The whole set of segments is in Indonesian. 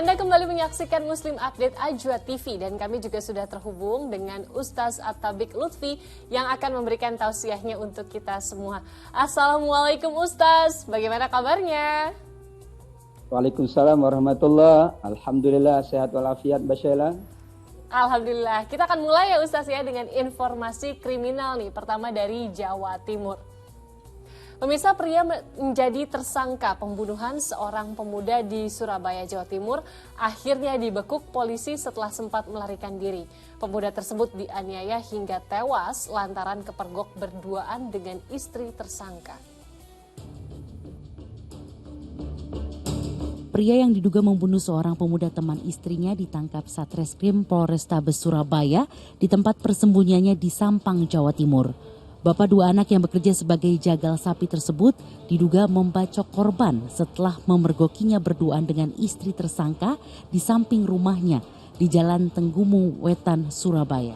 Anda kembali menyaksikan Muslim Update Ajwa TV dan kami juga sudah terhubung dengan Ustaz At-Tabiq Lutfi yang akan memberikan tausiahnya untuk kita semua. Assalamualaikum Ustaz, bagaimana kabarnya? Waalaikumsalam warahmatullahi. Alhamdulillah sehat walafiat Mbak Sheila. Alhamdulillah. Kita akan mulai ya Ustaz ya dengan informasi kriminal nih. Pertama dari Jawa Timur. Pemirsa, pria menjadi tersangka pembunuhan seorang pemuda di Surabaya, Jawa Timur akhirnya dibekuk polisi setelah sempat melarikan diri. Pemuda tersebut dianiaya hingga tewas lantaran kepergok berduaan dengan istri tersangka. Pria yang diduga membunuh seorang pemuda teman istrinya ditangkap Satreskrim Polrestabes Surabaya di tempat persembunyiannya di Sampang, Jawa Timur. Bapak dua anak yang bekerja sebagai jagal sapi tersebut diduga membacok korban setelah memergokinya berduaan dengan istri tersangka di samping rumahnya di Jalan Tenggumu, Wetan, Surabaya.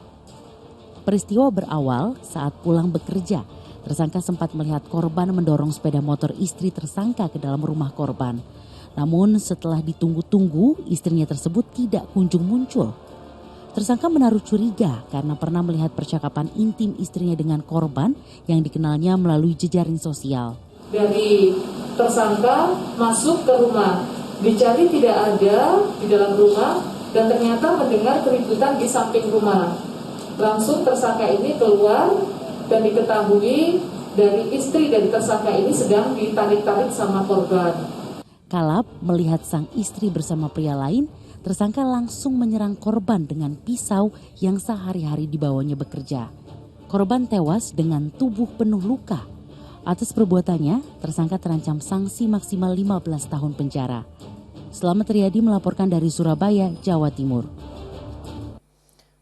Peristiwa berawal saat pulang bekerja. Tersangka sempat melihat korban mendorong sepeda motor istri tersangka ke dalam rumah korban. Namun setelah ditunggu-tunggu, istrinya tersebut tidak kunjung muncul. Tersangka menaruh curiga karena pernah melihat percakapan intim istrinya dengan korban yang dikenalnya melalui jejaring sosial. Dari tersangka masuk ke rumah, dicari tidak ada di dalam rumah dan ternyata mendengar keributan di samping rumah. Langsung tersangka ini keluar dan diketahui dari istri dari tersangka ini sedang ditarik-tarik sama korban. Kalap melihat sang istri bersama pria lain, tersangka langsung menyerang korban dengan pisau yang sehari-hari dibawanya bekerja. Korban tewas dengan tubuh penuh luka. Atas perbuatannya, tersangka terancam sanksi maksimal 15 tahun penjara. Selamat Riyadi melaporkan dari Surabaya, Jawa Timur.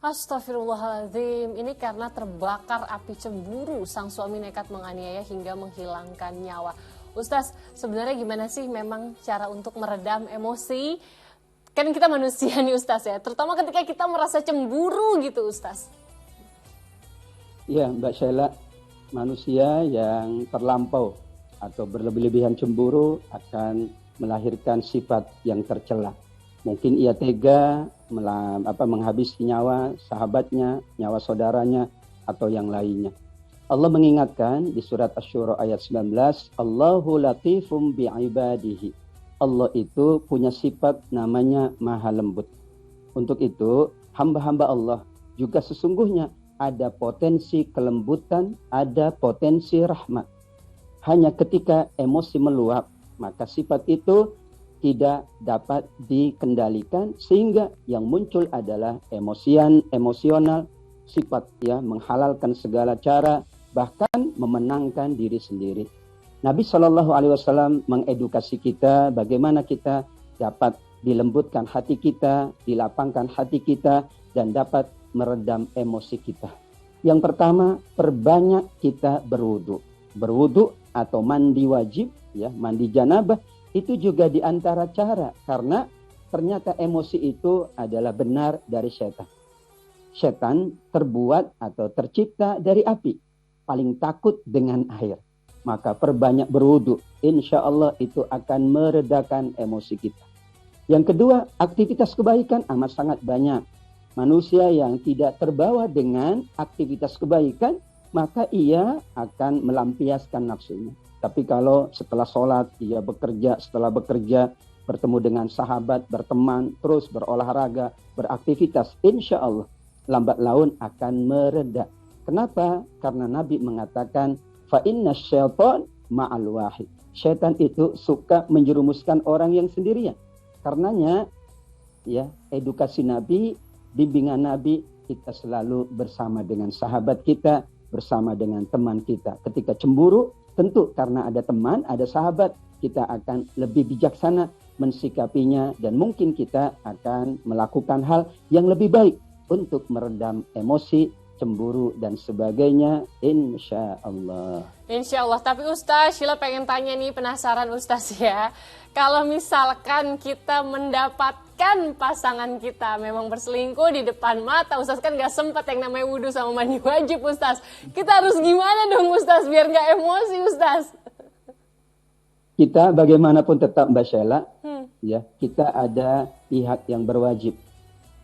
Astagfirullahaladzim, ini karena terbakar api cemburu, sang suami nekat menganiaya hingga menghilangkan nyawa. Ustaz, sebenarnya gimana sih memang cara untuk meredam emosi? Kan kita manusia nih Ustaz ya, terutama ketika kita merasa cemburu gitu Ustaz. Iya Mbak Sheila, manusia yang terlampau atau berlebih-lebihan cemburu akan melahirkan sifat yang tercela. Mungkin ia tega menghabisi nyawa sahabatnya, nyawa saudaranya, atau yang lainnya. Allah mengingatkan di surat Asy-Syura ayat 19, Allahu latifum bi'ibadihi. Allah itu punya sifat namanya maha lembut. Untuk itu, hamba-hamba Allah juga sesungguhnya ada potensi kelembutan, ada potensi rahmat. Hanya ketika emosi meluap, maka sifat itu tidak dapat dikendalikan sehingga yang muncul adalah emosional, sifat menghalalkan segala cara, bahkan memenangkan diri sendiri. Nabi SAW mengedukasi kita bagaimana kita dapat dilembutkan hati kita, dilapangkan hati kita, dan dapat meredam emosi kita. Yang pertama, perbanyak kita berwudu. Berwudu atau mandi wajib, mandi janabah, itu juga di antara cara, karena ternyata emosi itu adalah benar dari setan. Setan terbuat atau tercipta dari api, paling takut dengan air. Maka perbanyak berwudu, insya Allah itu akan meredakan emosi kita. Yang kedua, aktivitas kebaikan amat sangat banyak. Manusia yang tidak terbawa dengan aktivitas kebaikan, maka ia akan melampiaskan nafsunya. Tapi kalau setelah sholat, ia bekerja, setelah bekerja, bertemu dengan sahabat, berteman, terus berolahraga, beraktivitas, insya Allah lambat laun akan mereda. Kenapa? Karena Nabi mengatakan, fa inna syaitan ma'al wahid. Syaitan itu suka menjerumuskan orang yang sendirian. Karenanya, edukasi Nabi, bimbingan Nabi, kita selalu bersama dengan sahabat kita, bersama dengan teman kita. Ketika cemburu, tentu karena ada teman, ada sahabat, kita akan lebih bijaksana mensikapinya dan mungkin kita akan melakukan hal yang lebih baik untuk meredam emosi, cemburu dan sebagainya, insya Allah. Insya Allah. Tapi Ustaz, Sheila pengen tanya nih, penasaran Ustaz ya. Kalau misalkan kita mendapatkan pasangan kita memang berselingkuh di depan mata, Ustaz kan gak sempat yang namanya wudhu sama mandi wajib Ustaz. Kita harus gimana dong Ustaz biar gak emosi Ustaz? Kita bagaimanapun tetap Mbak Sheila, ya, kita ada pihak yang berwajib.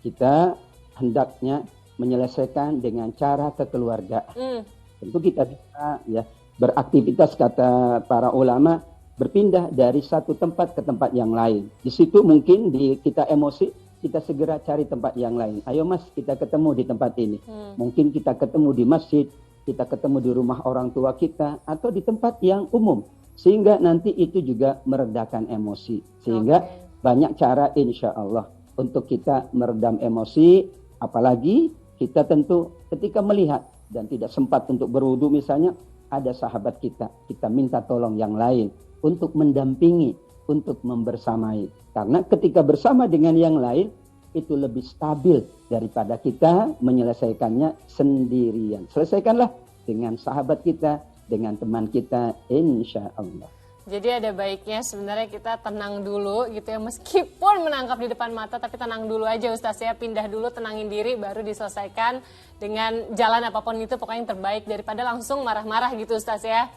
Kita hendaknya menyelesaikan dengan cara kekeluargaan. Tentu kita bisa ya beraktivitas, kata para ulama, berpindah dari satu tempat ke tempat yang lain. Di situ mungkin kita emosi, kita segera cari tempat yang lain. Ayo mas, kita ketemu di tempat ini. Mungkin kita ketemu di masjid, kita ketemu di rumah orang tua kita, atau di tempat yang umum. Sehingga nanti itu juga meredakan emosi. Sehingga banyak cara insya Allah untuk kita meredam emosi. Apalagi kita tentu ketika melihat dan tidak sempat untuk berwudu misalnya, ada sahabat kita minta tolong yang lain untuk mendampingi, untuk membersamai. Karena ketika bersama dengan yang lain, itu lebih stabil daripada kita menyelesaikannya sendirian. Selesaikanlah dengan sahabat kita, dengan teman kita, insya Allah. Jadi ada baiknya sebenarnya kita tenang dulu gitu ya, meskipun menangkap di depan mata, tapi tenang dulu aja Ustaz ya, pindah dulu, tenangin diri, baru diselesaikan dengan jalan apapun itu, pokoknya yang terbaik daripada langsung marah-marah gitu Ustaz ya.